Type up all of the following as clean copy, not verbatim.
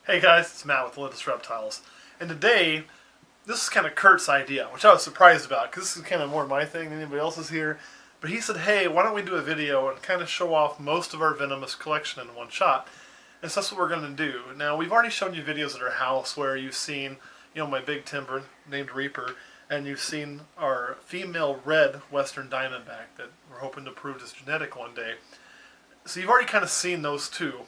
Hey guys, it's Matt with Olympus Reptiles. And today, this is kind of Kurt's idea, which I was surprised about because this is kind of more my thing than anybody else's here. But he said, hey, why don't we do a video and kind of show off most of our Venomous collection in one shot. And so that's what we're going to do. Now, we've already shown you videos at our house where you've seen, my big timber named Reaper, and you've seen our female red western diamondback that we're hoping to prove is genetic one day. So you've already kind of seen those two.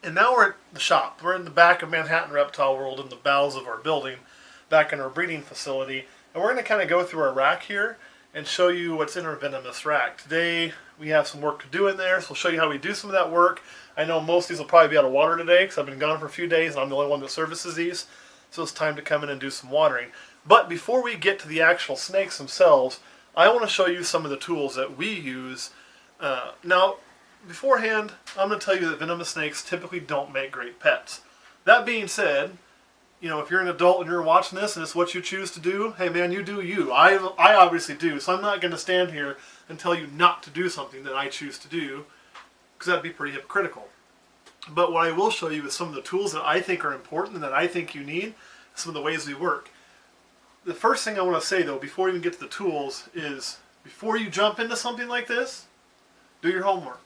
And now we're at the shop. We're in the back of Manhattan Reptile World in the bowels of our building, back in our breeding facility. And we're going to kind of go through our rack here and show you what's in our Venomous rack. Today we have some work to do in there, so we'll show you how we do some of that work. I know most of these will probably be out of water today because I've been gone for a few days and I'm the only one that services these. So it's time to come in and do some watering. But before we get to the actual snakes themselves, I want to show you some of the tools that we use. Now, beforehand, I'm going to tell you that venomous snakes typically don't make great pets. That being said, if you're an adult and you're watching this and it's what you choose to do, hey man, you do you. I obviously do, so I'm not going to stand here and tell you not to do something that I choose to do, because that'd be pretty hypocritical. But what I will show you is some of the tools that I think are important and that I think you need, some of the ways we work. The first thing I want to say though, before we even get to the tools, is before you jump into something like this, do your homework.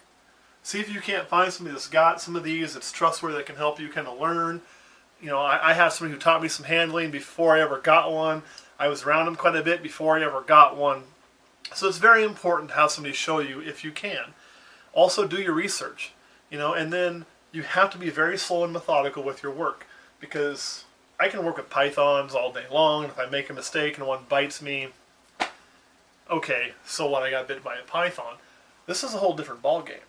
See if you can't find somebody that's got some of these that's trustworthy, that can help you kind of learn. I have somebody who taught me some handling before I ever got one. I was around them quite a bit before I ever got one. So it's very important to have somebody show you if you can. Also do your research, and then you have to be very slow and methodical with your work, because I can work with pythons all day long, and if I make a mistake and one bites me, okay, so what, I got bit by a python. This is a whole different ballgame.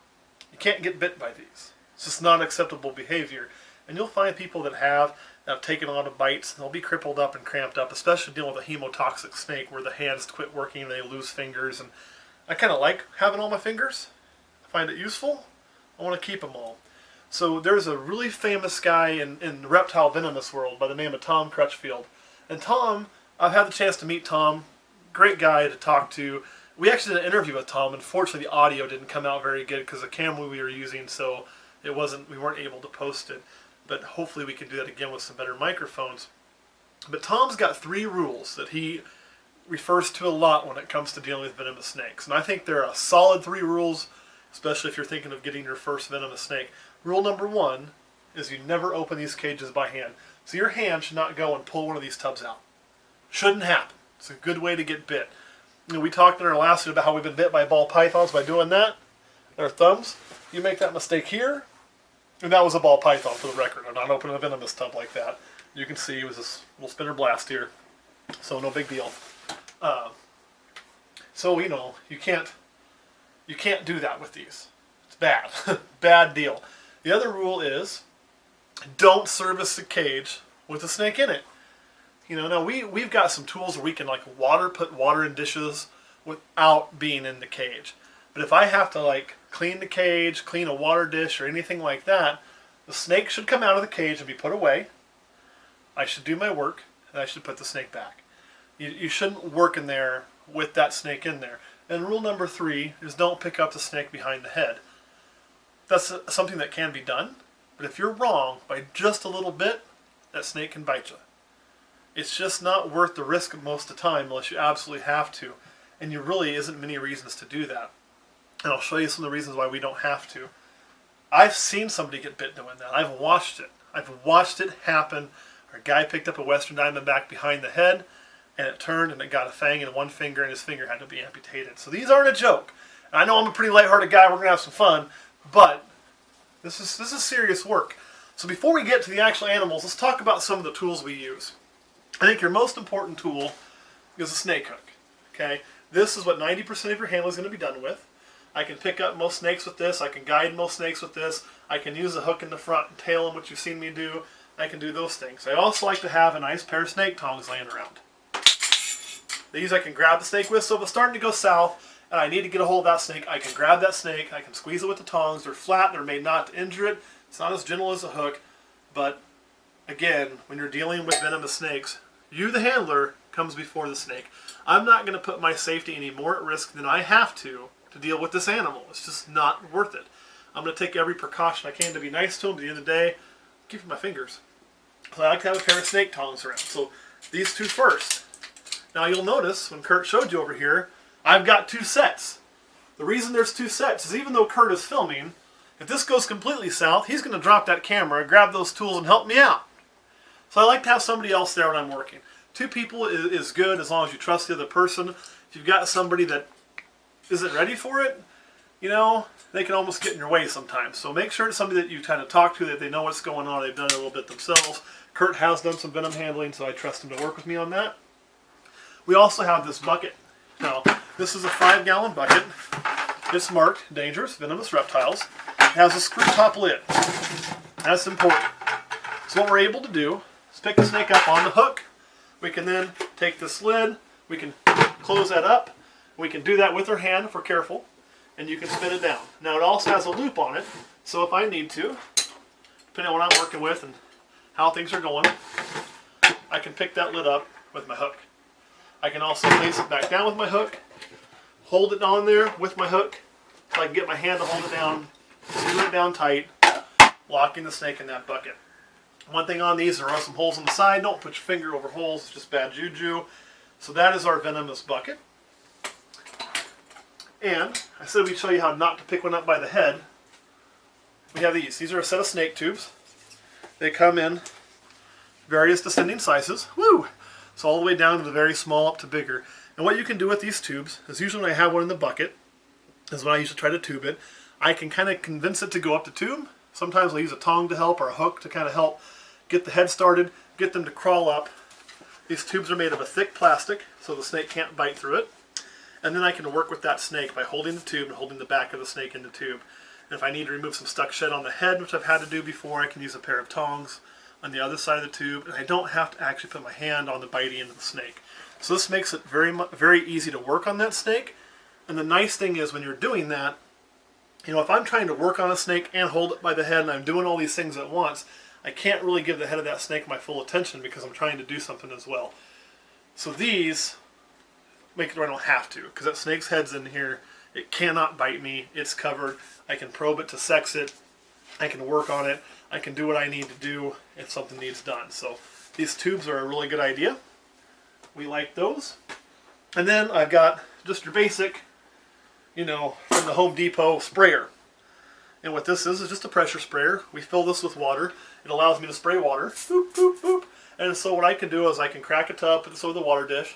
You can't get bit by these. It's just not acceptable behavior. And you'll find people that have taken a lot of bites, and they'll be crippled up and cramped up, especially dealing with a hemotoxic snake where the hands quit working and they lose fingers. And I kind of like having all my fingers. I find it useful. I want to keep them all. So there's a really famous guy in the reptile venomous world by the name of Tom Crutchfield. And Tom, I've had the chance to meet Tom. Great guy to talk to. We actually did an interview with Tom. Unfortunately, the audio didn't come out very good because the camera we were using, so we weren't able to post it. But hopefully we can do that again with some better microphones. But Tom's got 3 rules that he refers to a lot when it comes to dealing with venomous snakes. And I think they're a solid 3 rules, especially if you're thinking of getting your first venomous snake. Rule number 1 is you never open these cages by hand. So your hand should not go and pull one of these tubs out. Shouldn't happen. It's a good way to get bit. We talked in our last video about how we've been bit by ball pythons by doing that. Our thumbs. You make that mistake here, and that was a ball python for the record. I'm not opening a venomous tub like that. You can see it was this little spinner blast here, so no big deal. So you can't do that with these. It's bad, bad deal. The other rule is don't service the cage with a snake in it. Now we've got some tools where we can put water in dishes without being in the cage. But if I have to clean the cage, clean a water dish or anything like that, the snake should come out of the cage and be put away. I should do my work and I should put the snake back. You shouldn't work in there with that snake in there. And rule number 3 is don't pick up the snake behind the head. That's something that can be done, but if you're wrong by just a little bit, that snake can bite you. It's just not worth the risk most of the time unless you absolutely have to. And there really isn't many reasons to do that. And I'll show you some of the reasons why we don't have to. I've seen somebody get bit doing that. I've watched it. I've watched it happen. Our guy picked up a western diamondback behind the head, and it turned and it got a fang in one finger, and his finger had to be amputated. So these aren't a joke. And I know I'm a pretty lighthearted guy. We're going to have some fun. But this is serious work. So before we get to the actual animals, let's talk about some of the tools we use. I think your most important tool is a snake hook. Okay, this is what 90% of your handling is going to be done with. I can pick up most snakes with this. I can guide most snakes with this. I can use a hook in the front and tail them, which you've seen me do. I can do those things. I also like to have a nice pair of snake tongs laying around. These I can grab the snake with, so if it's starting to go south and I need to get a hold of that snake, I can grab that snake, I can squeeze it with the tongs. They're flat, they're made not to injure it. It's not as gentle as a hook, but again, when you're dealing with venomous snakes, you, the handler, comes before the snake. I'm not going to put my safety any more at risk than I have to deal with this animal. It's just not worth it. I'm going to take every precaution I can to be nice to him. At the end of the day, keeping my fingers. So I like to have a pair of snake tongs around. So these two first. Now you'll notice when Kurt showed you over here, I've got 2 sets. The reason there's 2 sets is even though Kurt is filming, if this goes completely south, he's going to drop that camera, grab those tools, and help me out. So I like to have somebody else there when I'm working. 2 people is good as long as you trust the other person. If you've got somebody that isn't ready for it, you know, they can almost get in your way sometimes. So make sure it's somebody that you kind of talk to, that they know what's going on, they've done it a little bit themselves. Kurt has done some venom handling, so I trust him to work with me on that. We also have this bucket. Now, this is a 5-gallon bucket. It's marked Dangerous Venomous Reptiles. It has a screw top lid. That's important. So what we're able to do is pick the snake up on the hook. We can then take this lid, we can close that up. We can do that with our hand if we're careful, and you can spin it down. Now it also has a loop on it, so if I need to, depending on what I'm working with and how things are going, I can pick that lid up with my hook. I can also place it back down with my hook, hold it on there with my hook, so I can get my hand to hold it down, screw it down tight, locking the snake in that bucket. One thing on these, there are some holes on the side. Don't put your finger over holes, it's just bad juju. So that is our venomous bucket. And I said we'd show you how not to pick one up by the head. We have these. These are a set of snake tubes. They come in various descending sizes. Woo! So all the way down to the very small up to bigger. And what you can do with these tubes is usually when I have one in the bucket, is when I usually try to tube it, I can kind of convince it to go up the tube. Sometimes I'll use a tong to help or a hook to kind of help get the head started, get them to crawl up. These tubes are made of a thick plastic so the snake can't bite through it. And then I can work with that snake by holding the tube and holding the back of the snake in the tube. And if I need to remove some stuck shed on the head, which I've had to do before, I can use a pair of tongs on the other side of the tube, and I don't have to actually put my hand on the bitey end of the snake. So this makes it very easy to work on that snake. And the nice thing is when you're doing that, you know, if I'm trying to work on a snake and hold it by the head and I'm doing all these things at once, I can't really give the head of that snake my full attention because I'm trying to do something as well. So these make it where I don't have to, because that snake's head's in here. It cannot bite me. It's covered. I can probe it to sex it. I can work on it. I can do what I need to do if something needs done. So these tubes are a really good idea. We like those. And then I've got just your basic, you know, from the Home Depot sprayer. And what this is just a pressure sprayer. We fill this with water. It allows me to spray water. Boop, boop, boop. And so what I can do is I can crack a tub, put this over the water dish,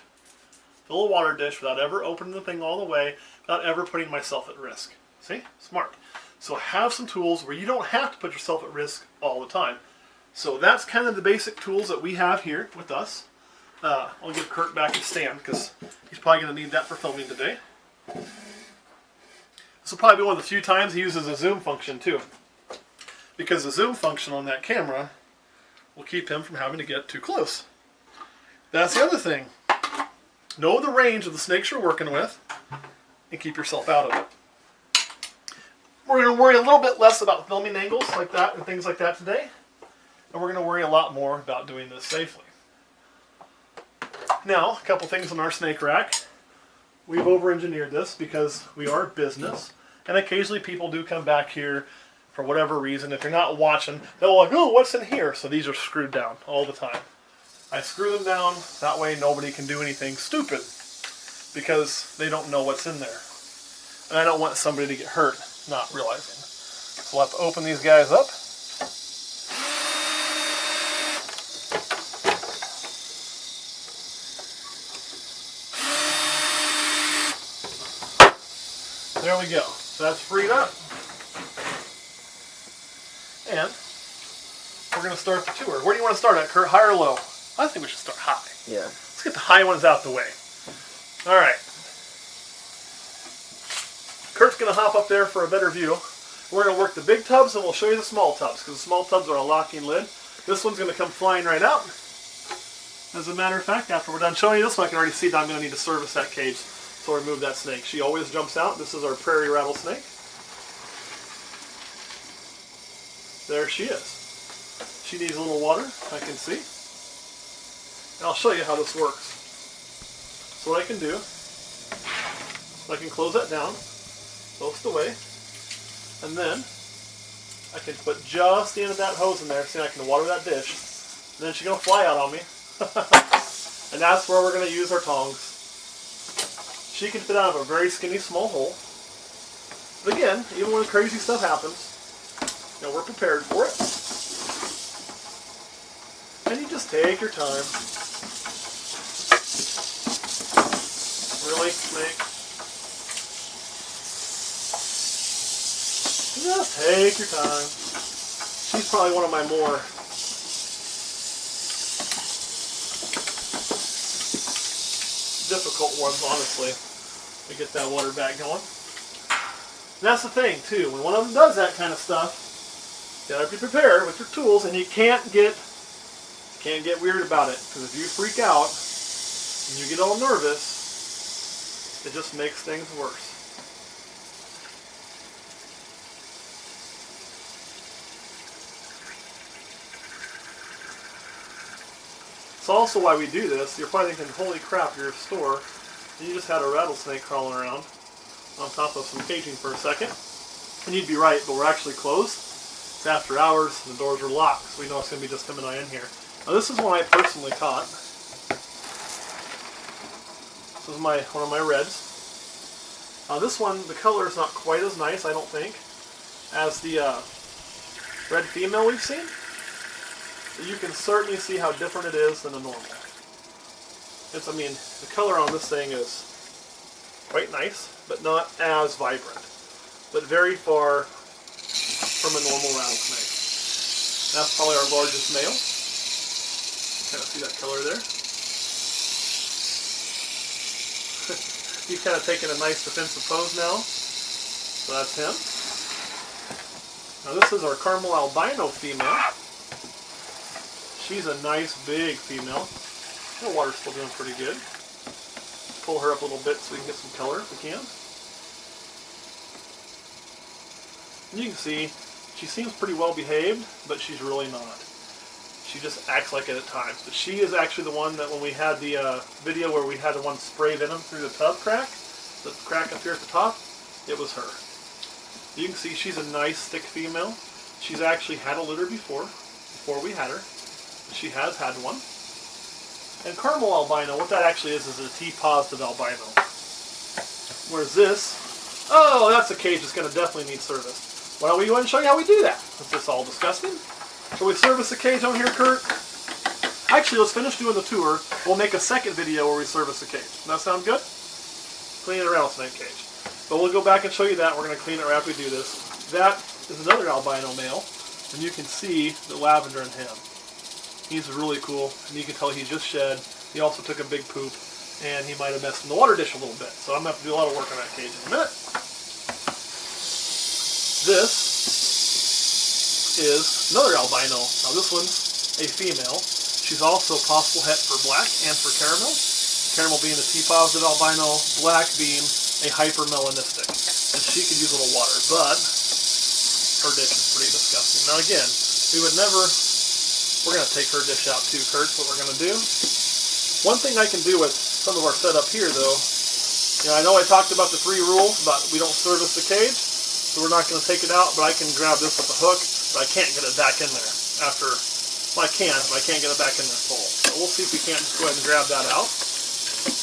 fill a water dish without ever opening the thing all the way, without ever putting myself at risk. See? Smart. So have some tools where you don't have to put yourself at risk all the time. So that's kind of the basic tools that we have here with us. I'll give Kurt back his stand because he's probably going to need that for filming today. This will probably be one of the few times he uses a zoom function too, because the zoom function on that camera will keep him from having to get too close. That's the other thing. Know the range of the snakes you're working with and keep yourself out of it. We're going to worry a little bit less about filming angles like that and things like that today, and we're going to worry a lot more about doing this safely. Now, a couple things on our snake rack. We've over-engineered this because we are business, and occasionally people do come back here for whatever reason. If you're not watching, they'll like, oh, what's in here? So these are screwed down all the time. I screw them down, that way nobody can do anything stupid because they don't know what's in there. And I don't want somebody to get hurt not realizing. So we'll have to open these guys up. There we go. So that's freed up. And we're going to start the tour. Where do you want to start at, Kurt? High or low? I think we should start high. Yeah. Let's get the high ones out the way. All right. Kurt's going to hop up there for a better view. We're going to work the big tubs and we'll show you the small tubs because the small tubs are a locking lid. This one's going to come flying right out. As a matter of fact, after we're done showing you this one, I can already see that I'm going to need to service that cage. So I'll remove that snake. She always jumps out. This is our prairie rattlesnake. There she is. She needs a little water, I can see. And I'll show you how this works. So what I can do, I can close that down, most of the way, and then I can put just the end of that hose in there so I can water that dish. And then she's going to fly out on me. And that's where we're going to use our tongs. She can fit out of a very skinny small hole. But again, even when crazy stuff happens, you know, we're prepared for it. And you just take your time. Really, snake? Just take your time. She's probably one of my more difficult ones, honestly, to get that water back going. And that's the thing, too. When one of them does that kind of stuff, you gotta be prepared with your tools, and you can't get weird about it. Because if you freak out and you get all nervous, it just makes things worse. It's also why we do this. You're probably thinking, holy crap, you're a store. You just had a rattlesnake crawling around on top of some caging for a second. And you'd be right, but we're actually closed. It's after hours, and the doors are locked, so we know it's going to be just him and I in here. Now this is one I personally caught. This is one of my reds. This one, the color is not quite as nice, I don't think, as the red female we've seen. But you can certainly see how different it is than a normal. I mean, the color on this thing is quite nice, but not as vibrant. But very far from a normal rattlesnake. That's probably our largest male. Kind of see that color there. He's kind of taking a nice defensive pose now. So that's him. Now this is our caramel albino female. She's a nice big female. The water's still doing pretty good. Pull her up a little bit so we can get some color if we can. And you can see she seems pretty well behaved, but she's really not. She just acts like it at times. But she is actually the one that when we had the video where we had the one spray venom through the tub crack, the crack up here at the top, it was her. You can see she's a nice thick female. She's actually had a litter before we had her. She has had one. And caramel albino, what that actually is a T-positive albino. Whereas this, oh, that's a cage that's going to definitely need service. Why don't we go ahead and show you how we do that? Is this all disgusting? Shall we service the cage on here, Kurt? Actually, let's finish doing the tour. We'll make a second video where we service the cage. Does that sound good? Cleaning a rattlesnake cage. But we'll go back and show you that. We're going to clean it right after we do this. That is another albino male. And you can see the lavender in him. He's really cool, and you can tell he just shed. He also took a big poop, and he might have messed in the water dish a little bit. So I'm going to have to do a lot of work on that cage in a minute. This is another albino. Now this one's a female. She's also a possible het for black and for caramel. Caramel being a T-positive albino, black being a hypermelanistic. And she could use a little water, but her dish is pretty disgusting. Now again, we would never... We're going to take her dish out too, Kurt, what we're going to do. One thing I can do with some of our setup here, though, you know, I know I talked about the 3 rules about we don't service the cage, so we're not going to take it out, but I can grab this with a hook, but I can't get it back in there after, well, I can, but I can't get it back in there full. So we'll see if we can't just go ahead and grab that out.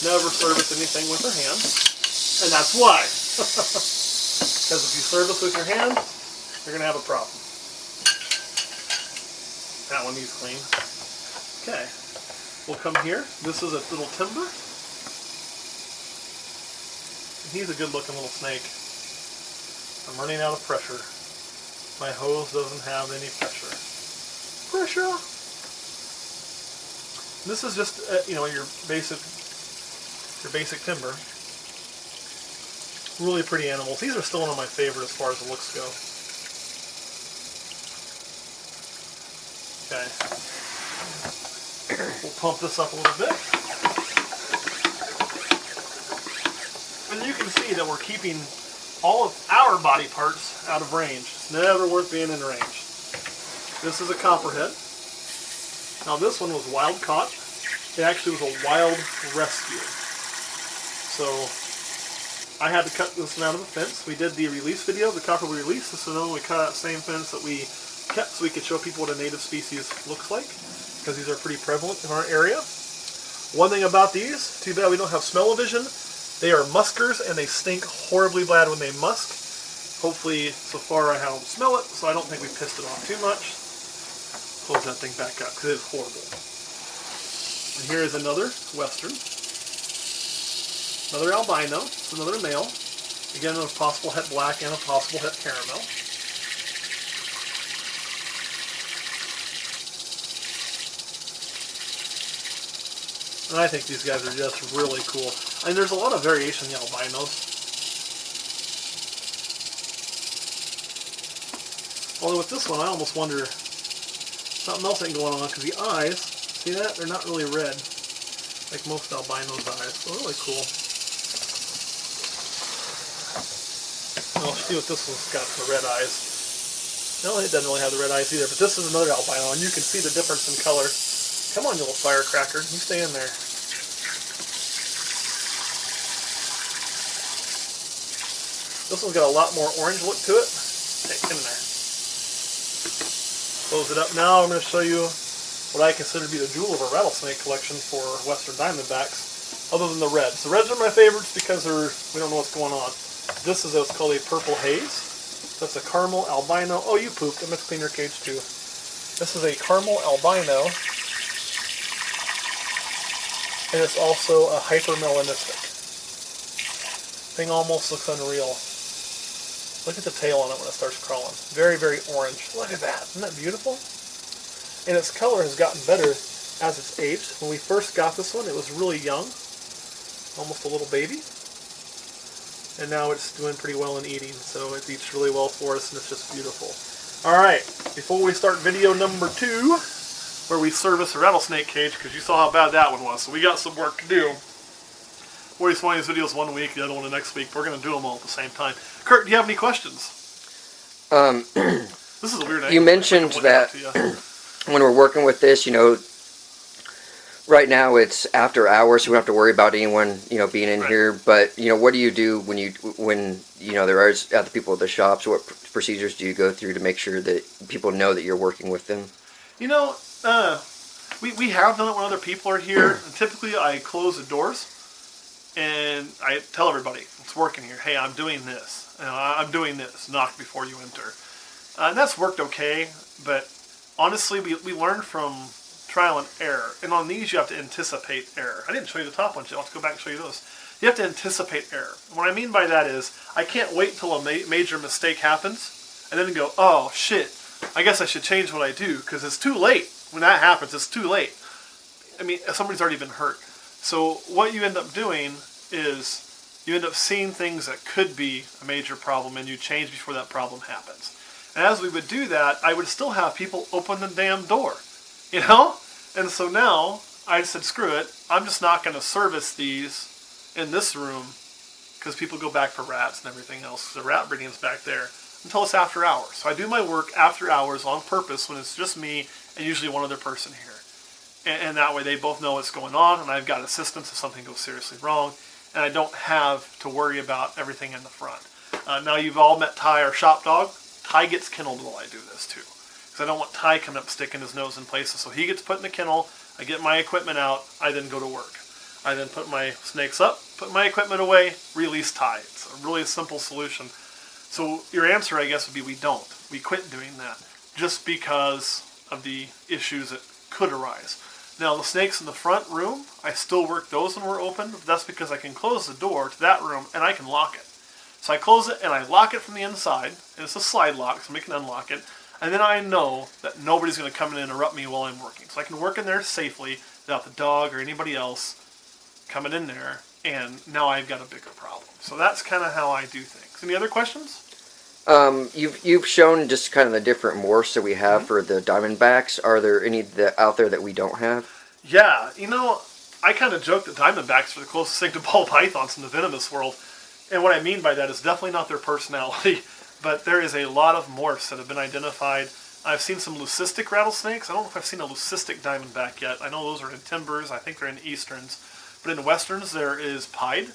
Never service anything with our hands, and that's why. Because if you service with your hands, you're going to have a problem. That one needs clean. Okay, we'll come here. This is a little timber. He's a good looking little snake. I'm running out of pressure. My hose doesn't have any pressure. Pressure! This is just, you know, your basic timber. Really pretty animals. These are still one of my favorite as far as the looks go. Okay. We'll pump this up a little bit. And you can see that we're keeping all of our body parts out of range. It's never worth being in range. This is a copperhead. Now this one was wild caught. It actually was a wild rescue. So I had to cut this one out of the fence. We did the release video, the copper release. This is another we cut out the same fence that we kept so we could show people what a native species looks like, because these are pretty prevalent in our area. One thing about these, too bad we don't have smell-o-vision, they are muskers and they stink horribly bad when they musk. Hopefully, so far I don't smell it, so I don't think we pissed it off too much. Close that thing back up, because it is horrible. And here is another western. Another albino, another male. Again, a possible het black and a possible het caramel. And I think these guys are just really cool. I mean, there's a lot of variation in the albinos. Although with this one, I almost wonder something else ain't going on, because the eyes, see that? They're not really red, like most albinos' eyes. So really cool. I'll see what this one's got for red eyes. No, it doesn't really have the red eyes either, but this is another albino, and you can see the difference in color. Come on, you little firecracker. You stay in there. This one's got a lot more orange look to it. Hey, get in there. Close it up. Now I'm going to show you what I consider to be the jewel of our rattlesnake collection for western diamondbacks, other than the reds. The reds are my favorites because we don't know what's going on. This is what's called a purple haze. That's a caramel albino. Oh, you pooped. I meant to clean your cage too. This is a caramel albino. And it's also a hypermelanistic. Thing almost looks unreal. Look at the tail on it when it starts crawling. Very, very orange. Look at that. Isn't that beautiful? And its color has gotten better as it's aged. When we first got this one, it was really young. Almost a little baby. And now it's doing pretty well in eating. So it eats really well for us, and it's just beautiful. Alright, before we start video number 2, where we service a rattlesnake cage, because you saw how bad that one was. So we got some work to do. We're just one of these videos 1 week, the other one the next week. We're going to do them all at the same time. Kurt, do you have any questions? This is a weird angle. You mentioned that when we're working with this, right now it's after hours, so we don't have to worry about anyone, being in here. But, what do you do when there are other people at the shops? What procedures do you go through to make sure that people know that you're working with them? We have done it when other people are here. And typically, I close the doors and I tell everybody it's working here. Hey, I'm doing this. I'm doing this. Knock before you enter. And that's worked okay. But honestly, we learned from trial and error. And on these, you have to anticipate error. I didn't show you the top ones yet. I'll have to go back and show you those. You have to anticipate error. And what I mean by that is I can't wait until a major mistake happens and then go, oh shit, I guess I should change what I do, because it's too late. When that happens, it's too late. I mean, somebody's already been hurt. So what you end up doing is you end up seeing things that could be a major problem, and you change before that problem happens. And as we would do that, I would still have people open the damn door, And so now I said, screw it. I'm just not going to service these in this room, because people go back for rats and everything else. The rat breeding is back there until it's after hours. So I do my work after hours on purpose when it's just me and usually one other person here. And that way they both know what's going on, and I've got assistance if something goes seriously wrong, and I don't have to worry about everything in the front. Now you've all met Ty, our shop dog. Ty gets kenneled while I do this too, because I don't want Ty coming up sticking his nose in places. So he gets put in the kennel, I get my equipment out, I then go to work. I then put my snakes up, put my equipment away, release Ty. It's a really simple solution. So your answer, I guess, would be we don't. We quit doing that just because of the issues that could arise. Now, the snakes in the front room, I still work those when we're open. But that's because I can close the door to that room and I can lock it. So I close it and I lock it from the inside. And it's a slide lock, so somebody can unlock it. And then I know that nobody's going to come in and interrupt me while I'm working. So I can work in there safely without the dog or anybody else coming in there. And now I've got a bigger problem. So that's kind of how I do things. Any other questions? You've shown just kind of the different morphs that we have for the Diamondbacks. Are there any out there that we don't have? Yeah, I kind of joke that Diamondbacks are the closest thing to ball pythons in the venomous world. And what I mean by that is definitely not their personality, but there is a lot of morphs that have been identified. I've seen some leucistic rattlesnakes. I don't know if I've seen a leucistic Diamondback yet. I know those are in timbers. I think they're in easterns. But in westerns, there is pied.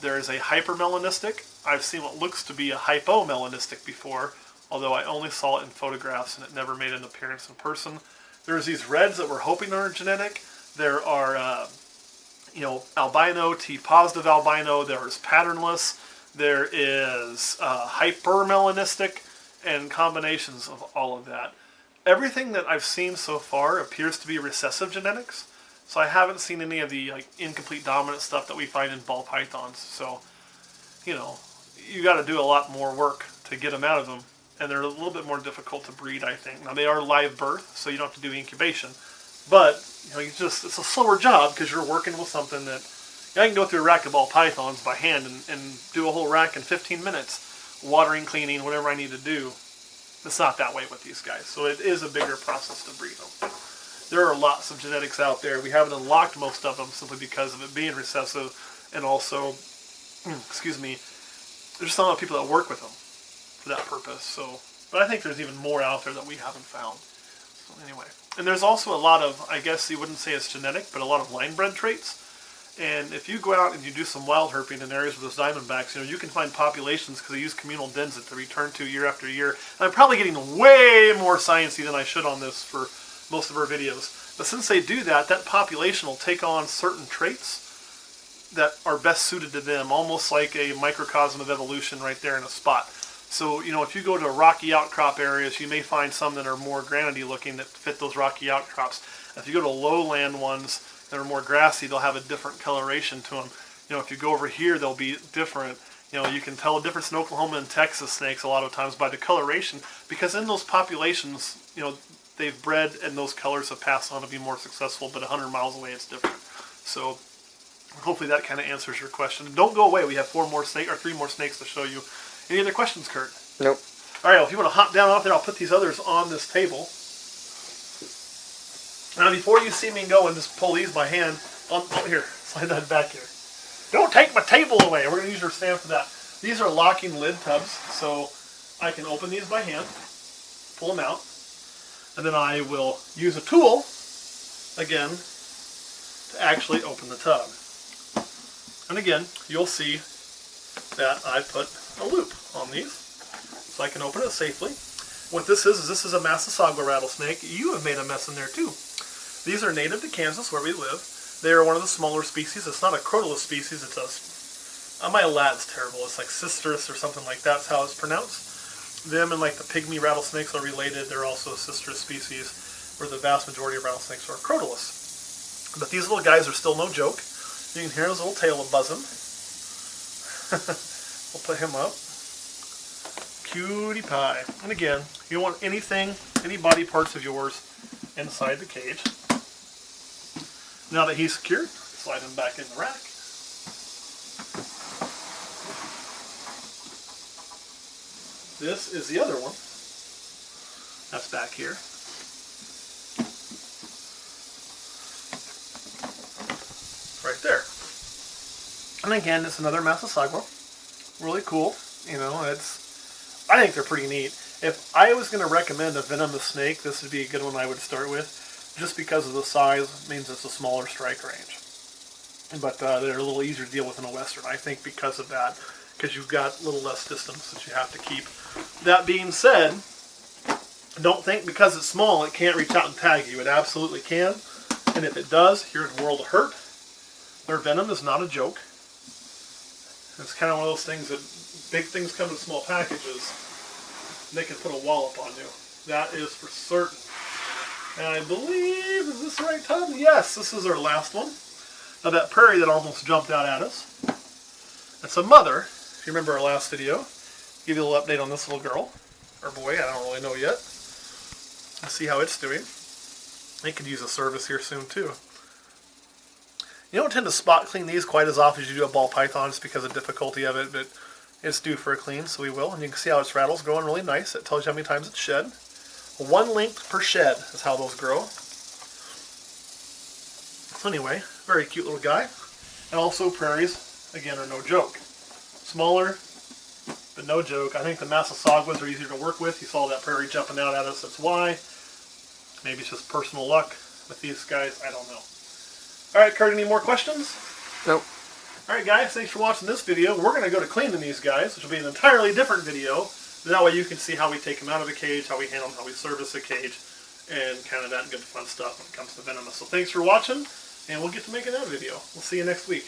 There is a hypermelanistic. I've seen what looks to be a hypomelanistic before, although I only saw it in photographs and it never made an appearance in person. There's these reds that we're hoping are genetic. There are, albino, T-positive albino. There's patternless. There is hypermelanistic, and combinations of all of that. Everything that I've seen so far appears to be recessive genetics. So I haven't seen any of the incomplete dominant stuff that we find in ball pythons. So, you got to do a lot more work to get them out of them. And they're a little bit more difficult to breed, I think. Now, they are live birth, so you don't have to do incubation. But, it's a slower job because you're working with something that... I can go through a rack of ball pythons by hand and do a whole rack in 15 minutes. Watering, cleaning, whatever I need to do. It's not that way with these guys. So it is a bigger process to breed them. There are lots of genetics out there. We haven't unlocked most of them simply because of it being recessive, and also, there's just not a lot of people that work with them for that purpose. So, but I think there's even more out there that we haven't found. So anyway, and there's also a lot of, I guess you wouldn't say it's genetic, but a lot of line bred traits. And if you go out and you do some wild herping in areas with those diamondbacks, you can find populations because they use communal dens that they return to year after year. And I'm probably getting way more sciencey than I should on this for most of our videos. But since they do that, that population will take on certain traits that are best suited to them, almost like a microcosm of evolution right there in a spot. So, if you go to rocky outcrop areas, you may find some that are more granity looking that fit those rocky outcrops. If you go to lowland ones that are more grassy, they'll have a different coloration to them. If you go over here, they'll be different. You can tell a difference in Oklahoma and Texas snakes a lot of times by the coloration, because in those populations, they've bred and those colors have passed on to be more successful, but 100 miles away it's different. So hopefully that kind of answers your question. Don't go away. We have 3 more snakes to show you. Any other questions, Kurt? Nope. All right, well, if you want to hop down off there, I'll put these others on this table. Now, before you see me go and just pull these by hand, here, slide that back here. Don't take my table away. We're going to use your stand for that. These are locking lid tubs, so I can open these by hand, pull them out, and then I will use a tool, again, to actually open the tub. And again, you'll see that I put a loop on these, so I can open it safely. What this is a Massasauga rattlesnake. You have made a mess in there too. These are native to Kansas, where we live. They are one of the smaller species. It's not a crotalus species. It's my Latin's terrible. It's like cistrus or something like that's how it's pronounced. Them and the pygmy rattlesnakes are related. They're also a cistrus species, where the vast majority of rattlesnakes are crotalus. But these little guys are still no joke. You can hear his little tail buzzing. We'll put him up. Cutie pie. And again, you don't want any body parts of yours inside the cage. Now that he's secured, slide him back in the rack. This is the other one. That's back here. Right there. And again, it's another Massasauga. Really cool. I think they're pretty neat. If I was going to recommend a venomous snake, this would be a good one I would start with. Just because of the size, means it's a smaller strike range. But they're a little easier to deal with in a Western, I think, because of that. Because you've got a little less distance that you have to keep. That being said, don't think because it's small it can't reach out and tag you. It absolutely can. And if it does, you're in world of hurt. Their venom is not a joke. It's kind of one of those things that big things come in small packages. And they can put a wallop on you. That is for certain. And I believe, is this the right time? Yes, this is our last one. Now that prairie that almost jumped out at us, that's a mother. If you remember our last video, give you a little update on this little girl, or boy, I don't really know yet. Let's see how it's doing. They could use a service here soon too. You don't tend to spot clean these quite as often as you do a ball python just because of the difficulty of it, but it's due for a clean, so we will. And you can see how its rattle's growing really nice. It tells you how many times it's shed. 1 length per shed is how those grow. So anyway, very cute little guy. And also prairies, again, are no joke. Smaller, but no joke. I think the Massasaugas are easier to work with. You saw that prairie jumping out at us, that's why. Maybe it's just personal luck with these guys, I don't know. Alright, Kurt, any more questions? Nope. Alright guys, thanks for watching this video. We're going to go to cleaning these guys, which will be an entirely different video. That way you can see how we take them out of a cage, how we handle them, how we service a cage, and kind of that good fun stuff when it comes to Venomous. So thanks for watching, and we'll get to making that video. We'll see you next week.